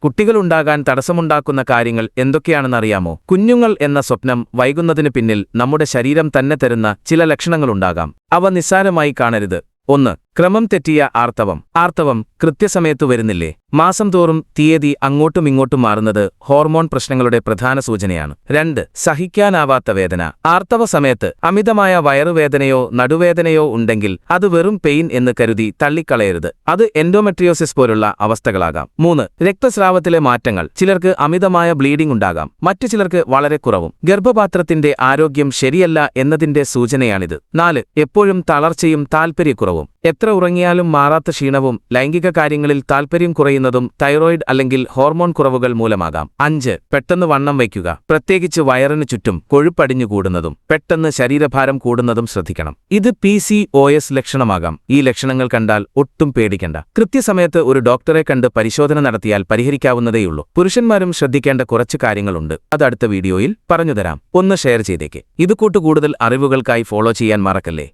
കുട്ടികളുണ്ടാകാൻ തടസ്സമുണ്ടാക്കുന്ന കാര്യങ്ങൾ എന്തൊക്കെയാണെന്നറിയാമോ? കുഞ്ഞുങ്ങൾ എന്ന സ്വപ്നം വൈകുന്നതിനു പിന്നിൽ നമ്മുടെ ശരീരം തന്നെ തരുന്ന ചില ലക്ഷണങ്ങളുണ്ടാകാം. അവ നിസ്സാരമായി കാണരുത്. 1. ക്രമം തെറ്റിയ ആർത്തവം. ആർത്തവം കൃത്യസമയത്തു വരുന്നില്ലേ? മാസം തോറും തീയതി അങ്ങോട്ടും ഇങ്ങോട്ടും മാറുന്നത് ഹോർമോൺ പ്രശ്നങ്ങളുടെ പ്രധാന സൂചനയാണ്. 2. സഹിക്കാനാവാത്ത വേദന. ആർത്തവ സമയത്ത് അമിതമായ വയറുവേദനയോ നടുവേദനയോ ഉണ്ടെങ്കിൽ അത് വെറും പെയിൻ എന്ന് കരുതി തള്ളിക്കളയരുത്. അത് എൻഡോമെട്രിയോസിസ് പോലുള്ള അവസ്ഥകളാകാം. 3. രക്തസ്രാവത്തിലെ മാറ്റങ്ങൾ. ചിലർക്ക് അമിതമായ ബ്ലീഡിംഗ് ഉണ്ടാകാം, മറ്റു ചിലർക്ക് വളരെ കുറവും. ഗർഭപാത്രത്തിന്റെ ആരോഗ്യം ശരിയല്ല എന്നതിന്റെ സൂചനയാണിത്. 4. എപ്പോഴും തളർച്ചയും താൽപര്യക്കുറവും. എത്ര ഉറങ്ങിയാലും മാറാത്ത ക്ഷീണവും ലൈംഗിക കാര്യങ്ങളിൽ താൽപര്യം കുറയുന്നതും തൈറോയിഡ് അല്ലെങ്കിൽ ഹോർമോൺ കുറവുകൾ മൂലമാകാം. 5. പെട്ടെന്ന് വണ്ണം വയ്ക്കുക, പ്രത്യേകിച്ച് വയറിനു ചുറ്റും കൊഴുപ്പടിഞ്ഞു കൂടുന്നതും പെട്ടെന്ന് ശരീരഭാരം കൂടുന്നതും ശ്രദ്ധിക്കണം. ഇത് PCOS ലക്ഷണമാകാം. ഈ ലക്ഷണങ്ങൾ കണ്ടാൽ ഒട്ടും പേടിക്കണ്ട. കൃത്യസമയത്ത് ഒരു ഡോക്ടറെ കണ്ട് പരിശോധന നടത്തിയാൽ പരിഹരിക്കാവുന്നതേയുള്ളൂ. പുരുഷന്മാരും ശ്രദ്ധിക്കേണ്ട കുറച്ച് കാര്യങ്ങളുണ്ട്. അത് അടുത്ത വീഡിയോയിൽ പറഞ്ഞുതരാം. ഒന്ന് ഷെയർ ചെയ്തേക്ക്. ഇതുകൂട്ട് കൂടുതൽ അറിവുകൾക്കായി ഫോളോ ചെയ്യാൻ മറക്കല്ലേ.